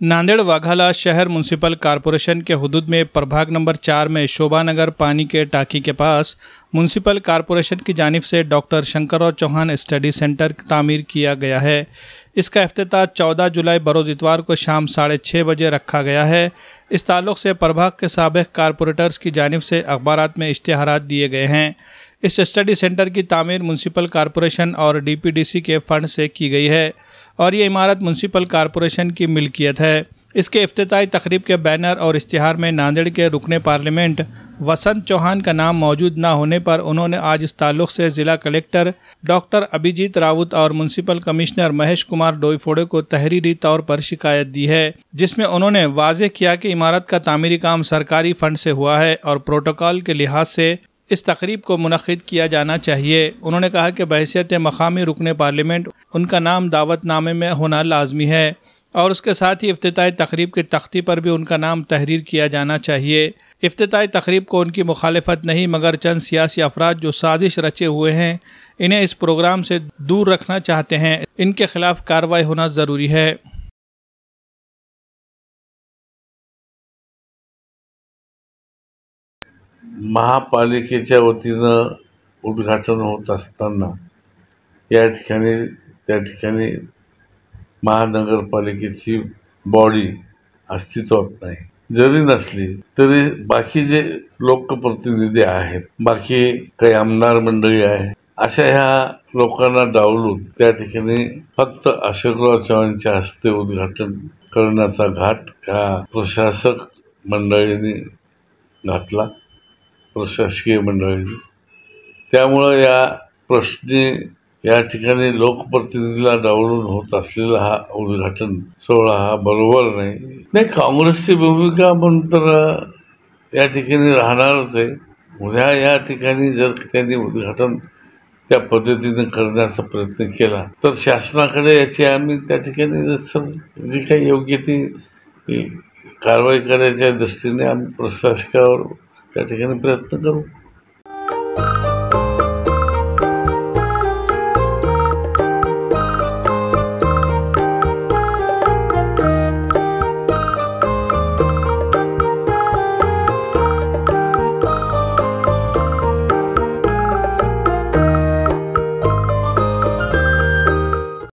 नांदेड़ वाघाला शहर municipal corporation के हुदूद में प्रभाग नंबर 4 में शोभा नगर पानी के टाकी के पास म्यूनसिपल कॉरपोरेशन की जानिब से doctor Shankarrao Chauhan study centre तामीर किया गया है। इसका इफ्तिताह 14 जुलाई बरोज़ इतवार को शाम 6:30 बजे रखा गया है। इस ताल्लुक़ से प्रभाग के साबिक़ कॉरपोरेटर्स की जानिब से अखबारात में इश्तिहारात दिए गए हैं। इस स्टडी सेंटर की तामीर म्यूनसिपल कॉरपोरेशन और डीपीडीसी के फ़ंड से की गई है और ये इमारत म्यूनसिपल कॉरपोरेशन की मिल्कियत है। इसके इफ्तिताही तकरीब के बैनर और इश्तिहार में नांदेड़ के रुकने पार्लियामेंट वसंत चौहान का नाम मौजूद न होने पर उन्होंने आज इस ताल्लुक़ से ज़िला कलेक्टर डॉक्टर अभिजीत राउत और म्यूनसिपल कमिश्नर महेश कुमार डोईफोड़े को तहरीरी तौर पर शिकायत दी है, जिसमें उन्होंने वाज़ेह किया कि इमारत का तामीरी काम सरकारी फ़ंड से हुआ है और प्रोटोकॉल के लिहाज से इस तकरीब को मुनक़िद किया जाना चाहिए। उन्होंने कहा कि बहैसियत मकामी रुकने पार्लियामेंट उनका नाम दावतनामे में होना लाजमी है और उसके साथ ही इफ्तिताही तकरीब की तख्ती पर भी उनका नाम तहरीर किया जाना चाहिए। इफ्तिताही तकरीब को उनकी मुखालिफत नहीं मगर चंद सियासी अफराद जो साजिश रचे हुए हैं, इन्हें इस प्रोग्राम से दूर रखना चाहते हैं, इनके खिलाफ कार्रवाई होना ज़रूरी है। महापालिकेच्या वतीनं उद्घाटन होत असताना या ठिकाणी महानगरपालिकेची बॉडी अस्तित्वात नाही। जरी नसली तरी बाकी जे लोकप्रतिनिधी आहेत, बाकी काही आमदार मंडळी आहे, अशा ह्या लोकांना डावलून त्या ठिकाणी फक्त अशोकराव चव्हाणांच्या हस्ते उद्घाटन करण्याचा घाट ह्या प्रशासक मंडळींनी घातला, प्रशासकीय मंडळींनी। त्यामुळे या प्रश्नी या ठिकाणी लोकप्रतिनिधीला डावलून होत असलेला हा उद्घाटन सोहळा हा बरोबर नाही। काँग्रेसची भूमिका म्हणून तर या ठिकाणी राहणारच आहे। उद्या या ठिकाणी जर त्यांनी उद्घाटन त्या पद्धतीने करण्याचा प्रयत्न केला तर शासनाकडे याची आम्ही त्या ठिकाणी जी काही योग्य ती कारवाई करायच्या दृष्टीने आम्ही प्रशासकावर त्या ठिकाणी प्रयत्न करू।